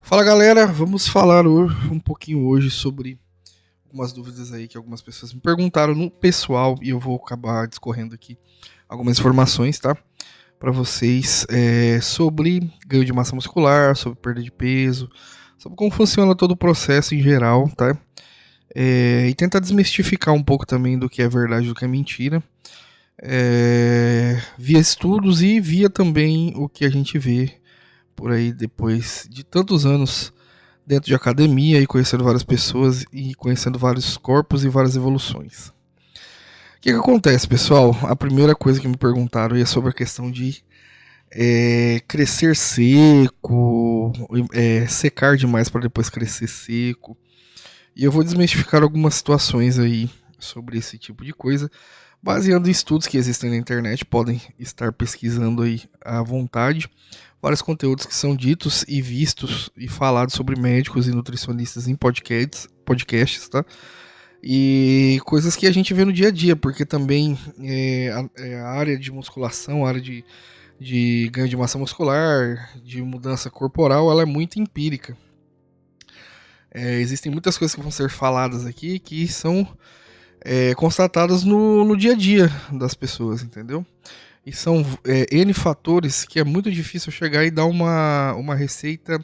Fala galera, vamos falar um pouquinho hoje sobre algumas dúvidas aí que algumas pessoas me perguntaram no pessoal e eu vou acabar discorrendo aqui algumas informações, tá? Para vocês sobre ganho de massa muscular, sobre perda de peso, sobre como funciona todo o processo em geral, tá? E tentar desmistificar um pouco também do que é verdade e do que é mentira, via estudos e via também o que a gente vê por aí depois de tantos anos dentro de academia e conhecendo várias pessoas e conhecendo vários corpos e várias evoluções. O que acontece, pessoal? A primeira coisa que me perguntaram é sobre a questão de crescer seco, secar demais para depois crescer seco. E eu vou desmistificar algumas situações aí sobre esse tipo de coisa, baseando em estudos que existem na internet, podem estar pesquisando aí à vontade. Vários conteúdos que são ditos e vistos e falados sobre médicos e nutricionistas em podcasts, tá? E coisas que a gente vê no dia a dia, porque também a área de musculação, a área de ganho de massa muscular, de mudança corporal, ela é muito empírica. Existem muitas coisas que vão ser faladas aqui que são constatadas no dia a dia das pessoas, entendeu? E são N fatores que é muito difícil chegar e dar uma receita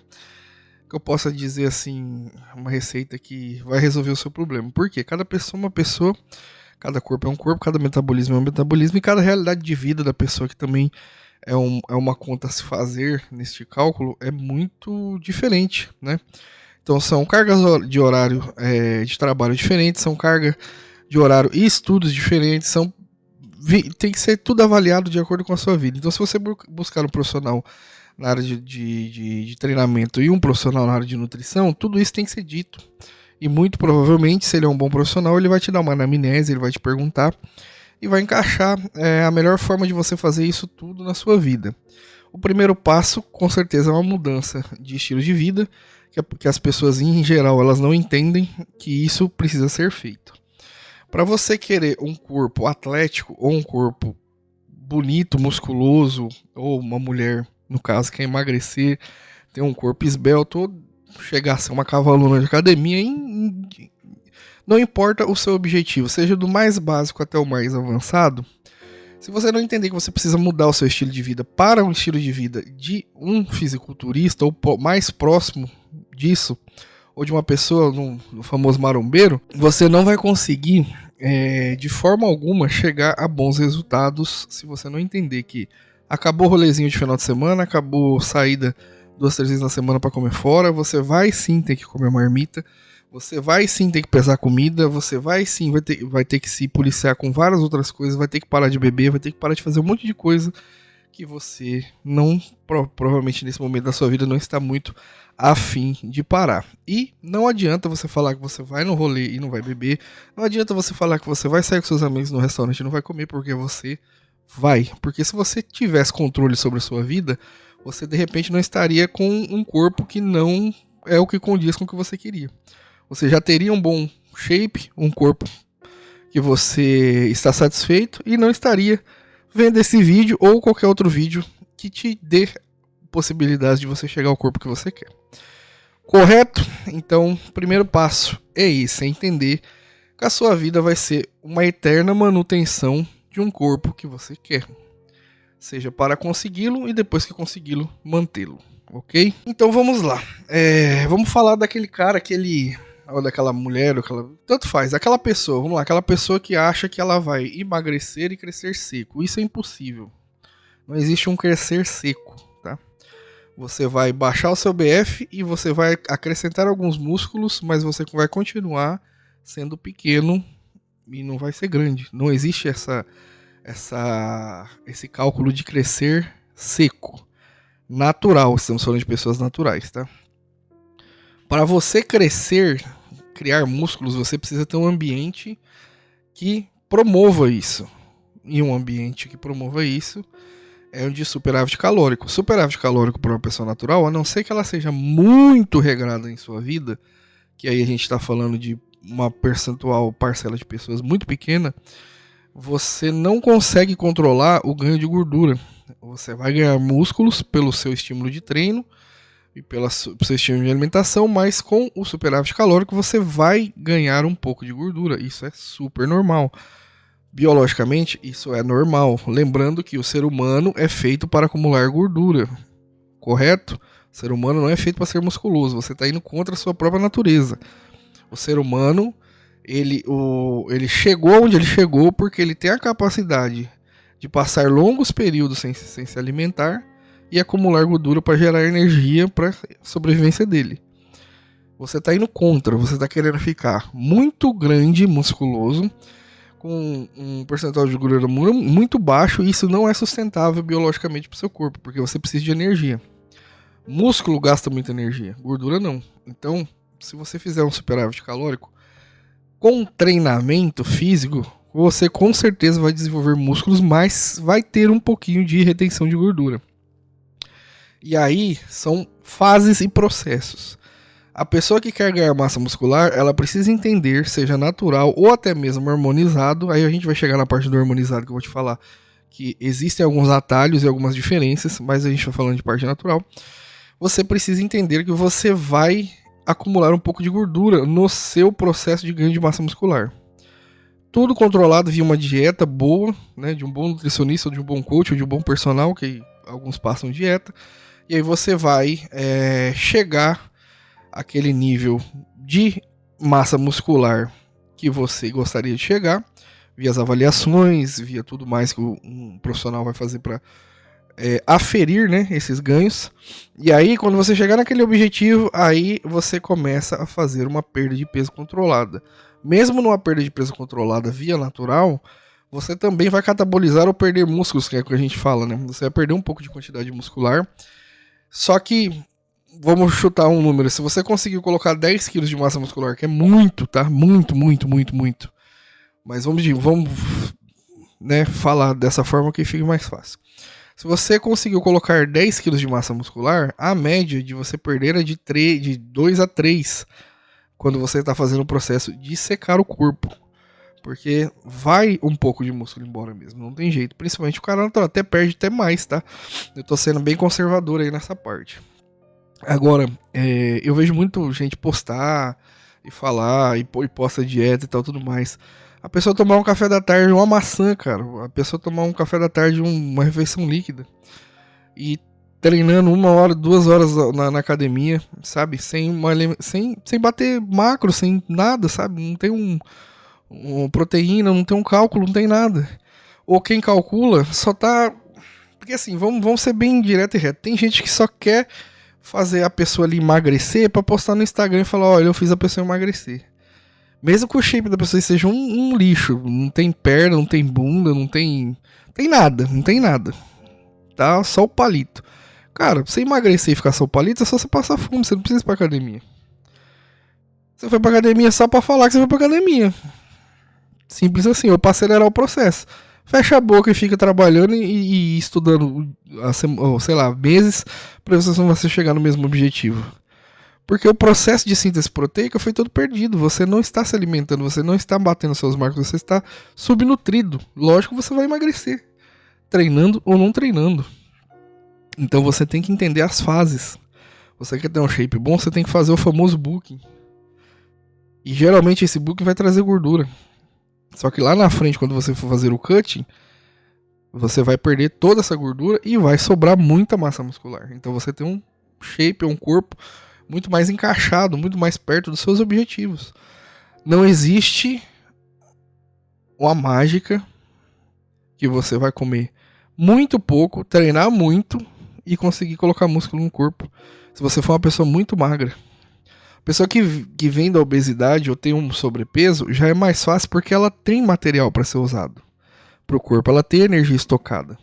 que eu possa dizer assim, uma receita que vai resolver o seu problema. Porque cada pessoa é uma pessoa, cada corpo é um corpo, cada metabolismo é um metabolismo e cada realidade de vida da pessoa que também é uma conta a se fazer neste cálculo é muito diferente, né? Então são cargas de horário de trabalho diferentes, são carga de horário e estudos diferentes, tem que ser tudo avaliado de acordo com a sua vida. Então, se você buscar um profissional na área de treinamento e um profissional na área de nutrição, tudo isso tem que ser dito. E muito provavelmente, se ele é um bom profissional, ele vai te dar uma anamnese, ele vai te perguntar e vai encaixar a melhor forma de você fazer isso tudo na sua vida. O primeiro passo, com certeza, é uma mudança de estilo de vida, que as pessoas em geral elas não entendem que isso precisa ser feito. Para você querer um corpo atlético ou um corpo bonito, musculoso, ou uma mulher, no caso, quer emagrecer, ter um corpo esbelto, ou chegar a ser uma cavalona de academia, não importa o seu objetivo, seja do mais básico até o mais avançado, se você não entender que você precisa mudar o seu estilo de vida para um estilo de vida de um fisiculturista, ou mais próximo disso, ou de uma pessoa no famoso marombeiro, você não vai conseguir de forma alguma chegar a bons resultados se você não entender que acabou o rolezinho de final de semana, acabou saída 2, 3 vezes na semana para comer fora, você vai sim ter que comer marmita, você vai sim ter que pesar comida, você vai sim vai ter que se policiar com várias outras coisas, vai ter que parar de beber, vai ter que parar de fazer um monte de coisa que você não, provavelmente nesse momento da sua vida, não está muito afim de parar. E não adianta você falar que você vai no rolê e não vai beber, não adianta você falar que você vai sair com seus amigos no restaurante e não vai comer, porque você vai. Porque se você tivesse controle sobre a sua vida, você de repente não estaria com um corpo que não é o que condiz com o que você queria. Você já teria um bom shape, um corpo que você está satisfeito e não estaria vendo esse vídeo ou qualquer outro vídeo que te dê possibilidade de você chegar ao corpo que você quer. Correto? Então, primeiro passo é isso, é entender que a sua vida vai ser uma eterna manutenção de um corpo que você quer. Seja para consegui-lo e depois que consegui-lo, mantê-lo. Ok? Então vamos lá. Vamos falar daquele cara, ou daquela mulher, tanto faz, aquela pessoa, vamos lá, aquela pessoa que acha que ela vai emagrecer e crescer seco. Isso é impossível. Não existe um crescer seco, tá? Você vai baixar o seu BF e você vai acrescentar alguns músculos, mas você vai continuar sendo pequeno e não vai ser grande. Não existe esse cálculo de crescer seco. Natural, estamos falando de pessoas naturais, tá? Para você crescer, criar músculos, você precisa ter um ambiente que promova isso. E um ambiente que promova isso é o de superávit calórico. Superávit calórico para uma pessoa natural, a não ser que ela seja muito regrada em sua vida, que aí a gente está falando de uma parcela de pessoas muito pequena, você não consegue controlar o ganho de gordura. Você vai ganhar músculos pelo seu estímulo de treino, e pelo seu estilo de alimentação, mas com o superávit calórico você vai ganhar um pouco de gordura. Isso é super normal. Biologicamente, isso é normal. Lembrando que o ser humano é feito para acumular gordura, correto? O ser humano não é feito para ser musculoso. Você está indo contra a sua própria natureza. O ser humano, ele chegou onde ele chegou porque ele tem a capacidade de passar longos períodos sem se alimentar e acumular gordura para gerar energia para a sobrevivência dele. Você está indo contra, você está querendo ficar muito grande, musculoso, com um percentual de gordura muito baixo, e isso não é sustentável biologicamente para o seu corpo, porque você precisa de energia. Músculo gasta muita energia, gordura não. Então, se você fizer um superávit calórico, com treinamento físico, você com certeza vai desenvolver músculos, mas vai ter um pouquinho de retenção de gordura. E aí são fases e processos. A pessoa que quer ganhar massa muscular, ela precisa entender, seja natural ou até mesmo harmonizado. Aí a gente vai chegar na parte do harmonizado que eu vou te falar, que existem alguns atalhos e algumas diferenças, mas a gente vai falando de parte natural. Você precisa entender que você vai acumular um pouco de gordura no seu processo de ganho de massa muscular. Tudo controlado via uma dieta boa, né, de um bom nutricionista, ou de um bom coach, ou de um bom personal, que alguns passam dieta. E aí você vai chegar àquele nível de massa muscular que você gostaria de chegar, via as avaliações, via tudo mais que um profissional vai fazer para aferir, né, esses ganhos. E aí, quando você chegar naquele objetivo, aí você começa a fazer uma perda de peso controlada. Mesmo numa perda de peso controlada via natural, você também vai catabolizar ou perder músculos, que é o que a gente fala, né? Você vai perder um pouco de quantidade muscular. Só que, vamos chutar um número, se você conseguir colocar 10 kg de massa muscular, que é muito, tá? Muito. Mas vamos né, falar dessa forma que fica mais fácil. Se você conseguiu colocar 10 kg de massa muscular, a média de você perder é de 2 a 3 quando você está fazendo o processo de secar o corpo. Porque vai um pouco de músculo embora mesmo, não tem jeito. Principalmente o cara até perde até mais, tá? Eu tô sendo bem conservador aí nessa parte. Agora, eu vejo muito gente postar e falar, e posta dieta e tal, tudo mais. A pessoa tomar um café da tarde, uma maçã, cara. A pessoa tomar um café da tarde, uma refeição líquida. E treinando 1 hora, 2 horas na academia, sabe? Sem bater macro, sem nada, sabe? Não tem proteína, não tem um cálculo, não tem nada. Ou quem calcula só tá... Porque assim, vamos ser bem direto e reto. Tem gente que só quer fazer a pessoa ali emagrecer pra postar no Instagram e falar, olha, eu fiz a pessoa emagrecer. Mesmo que o shape da pessoa seja um lixo, não tem perna, não tem bunda, não tem nada. Tá só o palito. Cara, pra você emagrecer e ficar só o palito, é só você passar fome, você não precisa ir pra academia. Você foi pra academia só pra falar que você foi pra academia. Simples assim, ou pra acelerar o processo. Fecha a boca e fica trabalhando e estudando, sei lá, meses, pra você chegar no mesmo objetivo. Porque o processo de síntese proteica foi todo perdido. Você não está se alimentando, você não está batendo seus marcos, você está subnutrido. Lógico que você vai emagrecer, treinando ou não treinando. Então você tem que entender as fases. Você quer ter um shape bom, você tem que fazer o famoso booking. E geralmente esse booking vai trazer gordura. Só que lá na frente, quando você for fazer o cutting, você vai perder toda essa gordura e vai sobrar muita massa muscular. Então você tem um shape, um corpo muito mais encaixado, muito mais perto dos seus objetivos. Não existe uma mágica que você vai comer muito pouco, treinar muito e conseguir colocar músculo no corpo. Se você for uma pessoa muito magra. Pessoa que vem da obesidade ou tem um sobrepeso, já é mais fácil porque ela tem material para ser usado para o corpo, ela tem energia estocada.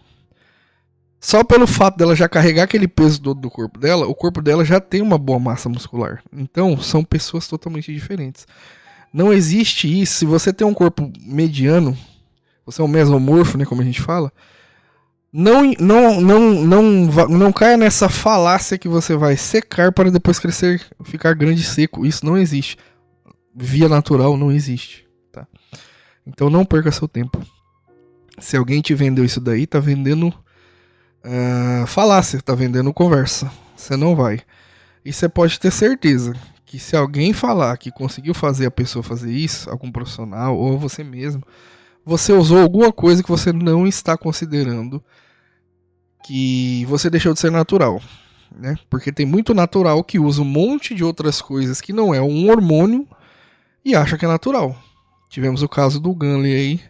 Só pelo fato dela já carregar aquele peso do corpo dela, o corpo dela já tem uma boa massa muscular. Então, são pessoas totalmente diferentes. Não existe isso. Se você tem um corpo mediano, você é um mesomorfo, né, como a gente fala, não caia nessa falácia que você vai secar para depois crescer, ficar grande e seco. Isso não existe. Via natural não existe, tá? Então não perca seu tempo. Se alguém te vendeu isso daí, tá vendendo falácia, tá vendendo conversa. Você não vai. E você pode ter certeza que se alguém falar que conseguiu fazer a pessoa fazer isso, algum profissional ou você mesmo, você usou alguma coisa que você não está considerando, que você deixou de ser natural, né? Porque tem muito natural que usa um monte de outras coisas que não é um hormônio e acha que é natural. Tivemos o caso do Gunley aí,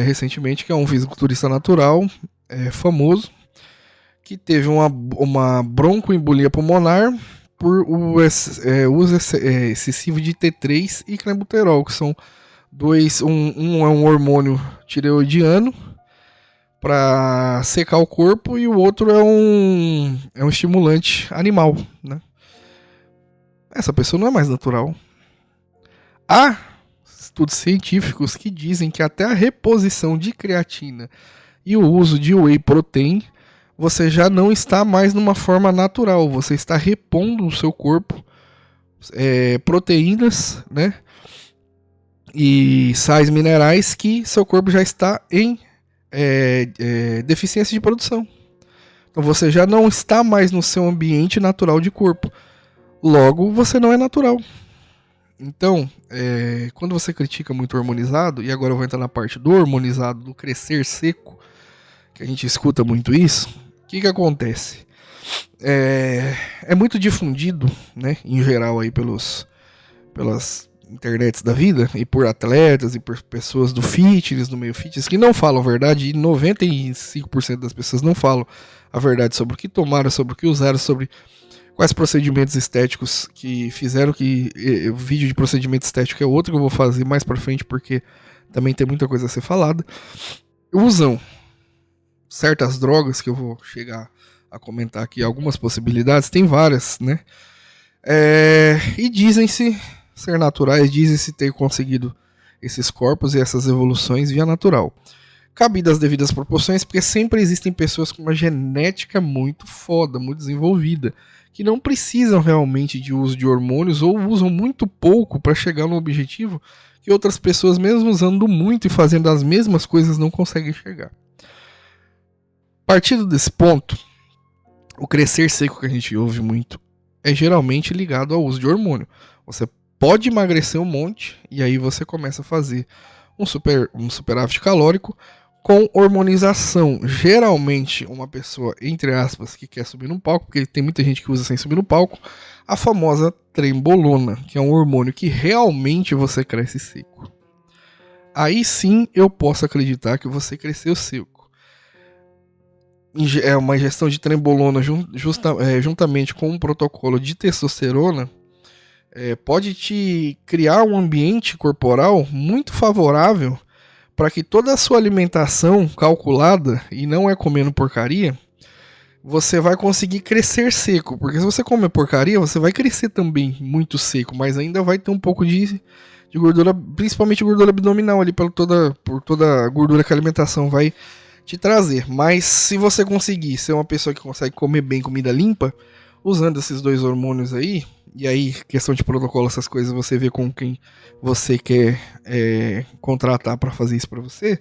recentemente, que é um fisiculturista natural, famoso, que teve uma broncoembolia pulmonar por uso excessivo de T3 e clenbuterol, que são dois, um é um hormônio tireoidiano para secar o corpo e o outro é um estimulante animal, né? Essa pessoa não é mais natural. Há estudos científicos que dizem que até a reposição de creatina e o uso de whey protein, você já não está mais numa forma natural, você está repondo no seu corpo proteínas, né, e sais minerais que seu corpo já está em deficiência de produção. Então você já não está mais no seu ambiente natural de corpo. Logo, você não é natural. Então, quando você critica muito o hormonizado, e agora eu vou entrar na parte do hormonizado, do crescer seco, que a gente escuta muito isso, o que acontece? É muito difundido, né, em geral aí pelas internets da vida, e por atletas e por pessoas do fitness, do meio fitness, que não falam a verdade, e 95% das pessoas não falam a verdade sobre o que tomaram, sobre o que usaram, sobre quais procedimentos estéticos que fizeram, que o vídeo de procedimento estético é outro que eu vou fazer mais pra frente, porque também tem muita coisa a ser falada. Usam certas drogas, que eu vou chegar a comentar aqui algumas possibilidades, tem várias, né? E dizem-se ser naturais, dizem-se ter conseguido esses corpos e essas evoluções via natural. Cabidas as devidas proporções, porque sempre existem pessoas com uma genética muito foda, muito desenvolvida, que não precisam realmente de uso de hormônios ou usam muito pouco para chegar no objetivo que outras pessoas, mesmo usando muito e fazendo as mesmas coisas, não conseguem chegar. Partindo desse ponto, o crescer seco que a gente ouve muito é geralmente ligado ao uso de hormônio. Você pode emagrecer um monte e aí você começa a fazer um superávit calórico com hormonização. Geralmente uma pessoa, entre aspas, que quer subir no palco, porque tem muita gente que usa sem subir no palco, a famosa trembolona, que é um hormônio que realmente você cresce seco. Aí sim eu posso acreditar que você cresceu seco. É uma ingestão de trembolona juntamente com um protocolo de testosterona pode te criar um ambiente corporal muito favorável para que toda a sua alimentação calculada, e não é comendo porcaria, você vai conseguir crescer seco. Porque se você comer porcaria, você vai crescer também muito seco, mas ainda vai ter um pouco de gordura, principalmente gordura abdominal ali, por toda a gordura que a alimentação vai te trazer. Mas se você conseguir ser uma pessoa que consegue comer bem comida limpa, usando esses dois hormônios aí, e aí questão de protocolo, essas coisas, você vê com quem você quer contratar para fazer isso para você,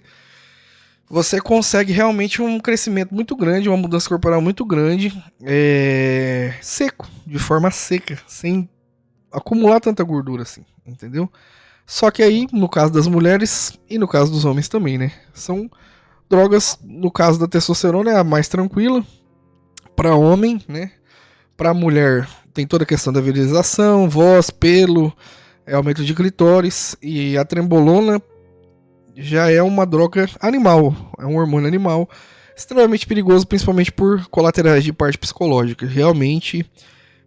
você consegue realmente um crescimento muito grande, uma mudança corporal muito grande, seco, de forma seca, sem acumular tanta gordura assim, entendeu? Só que aí, no caso das mulheres e no caso dos homens também, né, são drogas, no caso da testosterona é a mais tranquila para homem, né? Para mulher tem toda a questão da virilização, voz, pelo, aumento de clitóris, e a trembolona já é uma droga animal, é um hormônio animal extremamente perigoso, principalmente por colaterais de parte psicológica. Realmente,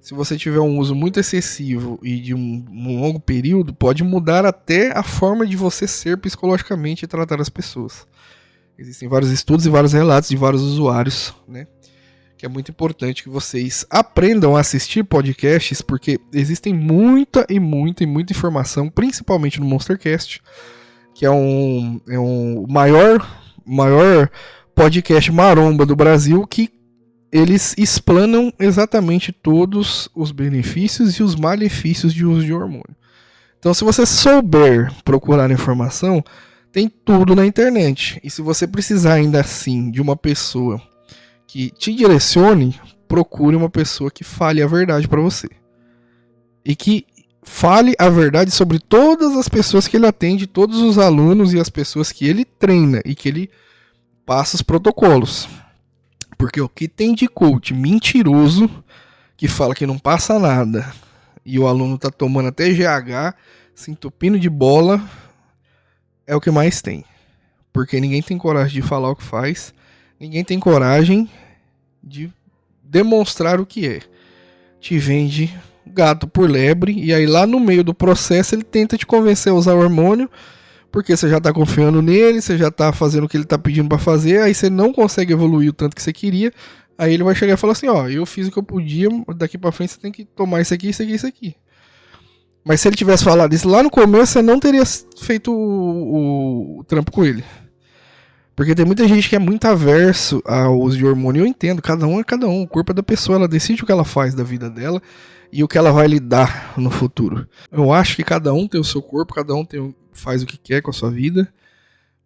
se você tiver um uso muito excessivo e de um longo período, pode mudar até a forma de você ser psicologicamente e tratar as pessoas. Existem vários estudos e vários relatos de vários usuários, né? Que é muito importante que vocês aprendam a assistir podcasts, porque existem muita informação, principalmente no Monstercast, que é um maior podcast maromba do Brasil, que eles explanam exatamente todos os benefícios e os malefícios de uso de hormônio. Então, se você souber procurar informação, tem tudo na internet. E se você precisar ainda assim de uma pessoa que te direcione, procure uma pessoa que fale a verdade pra você. E que fale a verdade sobre todas as pessoas que ele atende, todos os alunos e as pessoas que ele treina e que ele passa os protocolos. Porque o que tem de coach mentiroso que fala que não passa nada e o aluno tá tomando até GH, se entupindo de bola, é o que mais tem. Porque ninguém tem coragem de falar o que faz, ninguém tem coragem de demonstrar o que é. Te vende gato por lebre, e aí lá no meio do processo ele tenta te convencer a usar o hormônio, porque você já tá confiando nele, você já tá fazendo o que ele tá pedindo pra fazer, aí você não consegue evoluir o tanto que você queria, aí ele vai chegar e falar assim, ó, eu fiz o que eu podia, daqui pra frente você tem que tomar isso aqui, isso aqui, isso aqui. Mas se ele tivesse falado isso lá no começo, você não teria feito o trampo com ele. Porque tem muita gente que é muito averso ao uso de hormônio. Eu entendo, cada um é cada um. O corpo é da pessoa, ela decide o que ela faz da vida dela e o que ela vai lidar no futuro. Eu acho que cada um tem o seu corpo, cada um faz o que quer com a sua vida.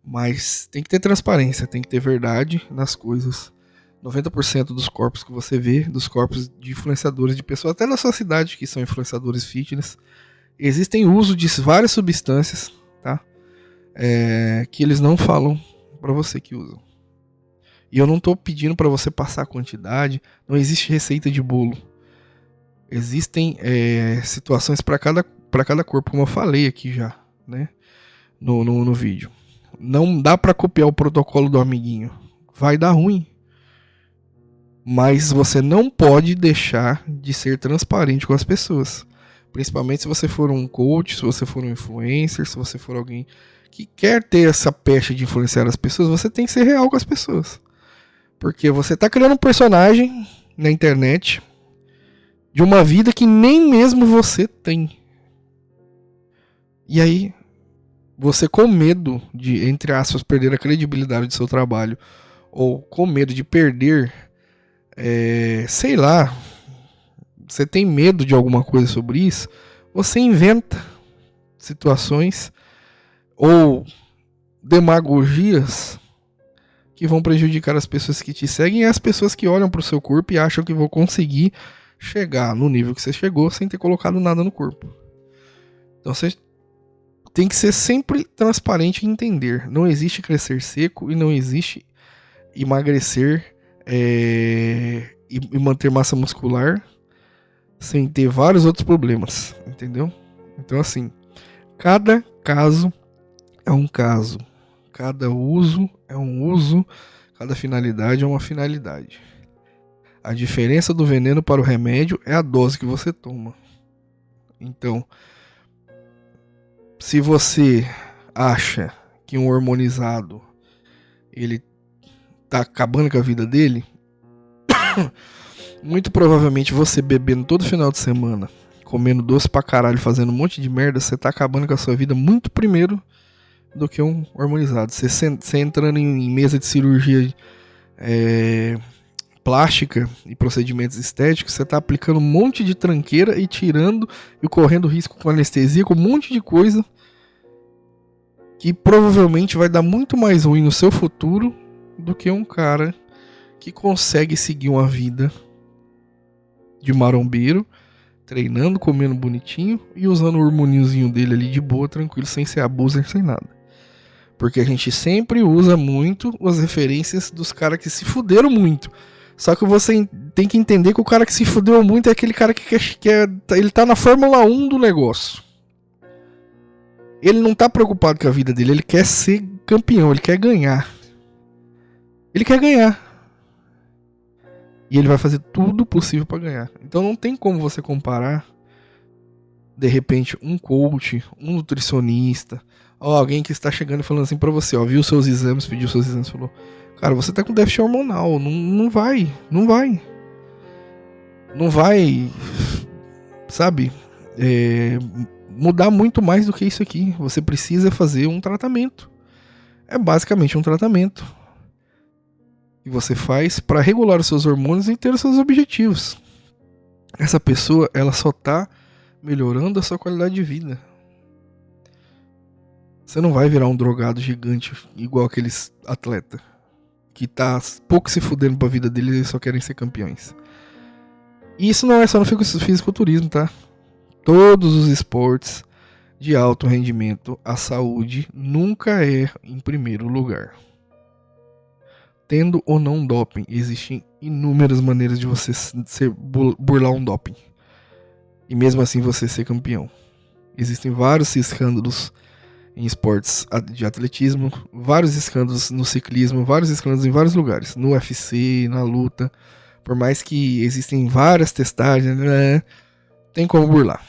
Mas tem que ter transparência, tem que ter verdade nas coisas. 90% dos corpos que você vê, dos corpos de influenciadores, de pessoas até na sua cidade que são influenciadores fitness, existem uso de várias substâncias, tá? Que eles não falam para você que usam. E eu não tô pedindo para você passar a quantidade, não existe receita de bolo. Existem situações para cada corpo, como eu falei aqui já, né? No vídeo. Não dá para copiar o protocolo do amiguinho. Vai dar ruim. Mas você não pode deixar de ser transparente com as pessoas. Principalmente se você for um coach, se você for um influencer, se você for alguém que quer ter essa pecha de influenciar as pessoas, você tem que ser real com as pessoas. Porque você está criando um personagem na internet de uma vida que nem mesmo você tem. E aí, você com medo de, entre aspas, perder a credibilidade do seu trabalho, ou com medo de perder, sei lá, você tem medo de alguma coisa sobre isso, você inventa situações ou demagogias que vão prejudicar as pessoas que te seguem e as pessoas que olham para o seu corpo e acham que vão conseguir chegar no nível que você chegou sem ter colocado nada no corpo. Então você tem que ser sempre transparente e entender. Não existe crescer seco e não existe emagrecer e manter massa muscular sem ter vários outros problemas, entendeu? Então assim, cada caso é um caso, cada uso é um uso, cada finalidade é uma finalidade. A diferença do veneno para o remédio é a dose que você toma. Então, se você acha que um hormonizado ele tá acabando com a vida dele, muito provavelmente você bebendo todo final de semana, comendo doce pra caralho, fazendo um monte de merda, você tá acabando com a sua vida muito primeiro do que um hormonizado. Você entrando em mesa de cirurgia plástica e procedimentos estéticos, você tá aplicando um monte de tranqueira e tirando e correndo risco com anestesia, com um monte de coisa que provavelmente vai dar muito mais ruim no seu futuro do que um cara que consegue seguir uma vida de marombeiro, treinando, comendo bonitinho e usando o hormoniozinho dele ali de boa, tranquilo, sem ser abuser, sem nada. Porque a gente sempre usa muito as referências dos caras que se fuderam muito. Só que você tem que entender que o cara que se fudeu muito é aquele cara que ele tá na Fórmula 1 do negócio. Ele não tá preocupado com a vida dele, ele quer ser campeão, ele quer ganhar. Ele quer ganhar. E ele vai fazer tudo possível para ganhar. Então não tem como você comparar, de repente, um coach, um nutricionista, ou alguém que está chegando e falando assim para você, ó, viu seus exames, pediu seus exames, falou, cara, você tá com déficit hormonal, não vai, sabe, mudar muito mais do que isso aqui. Você precisa fazer um tratamento. É basicamente um tratamento que você faz para regular os seus hormônios e ter os seus objetivos. Essa pessoa, ela só tá melhorando a sua qualidade de vida. Você não vai virar um drogado gigante igual aqueles atletas que tá pouco se fudendo pra vida deles e só querem ser campeões. E isso não é só no fisiculturismo, tá? Todos os esportes de alto rendimento, a saúde nunca é em primeiro lugar. Tendo ou não doping, existem inúmeras maneiras de você burlar um doping. E mesmo assim você ser campeão. Existem vários escândalos em esportes de atletismo, vários escândalos no ciclismo, vários escândalos em vários lugares. No UFC, na luta. Por mais que existem várias testagens, né, tem como burlar.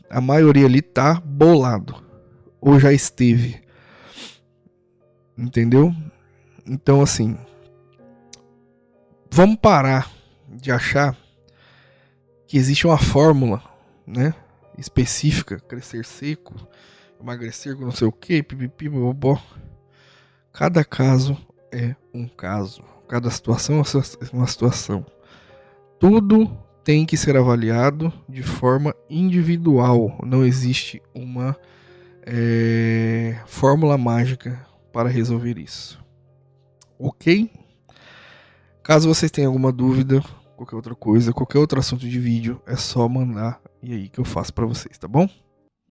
A maioria ali tá bolado. Ou já esteve. Entendeu? Então, assim, vamos parar de achar que existe uma fórmula, né, específica, crescer seco, emagrecer com não sei o que, pipipi, bobó. Cada caso é um caso. Cada situação é uma situação. Tudo tem que ser avaliado de forma individual. Não existe uma fórmula mágica para resolver isso. Ok? Caso vocês tenham alguma dúvida, qualquer outra coisa, qualquer outro assunto de vídeo, é só mandar e aí que eu faço para vocês, tá bom?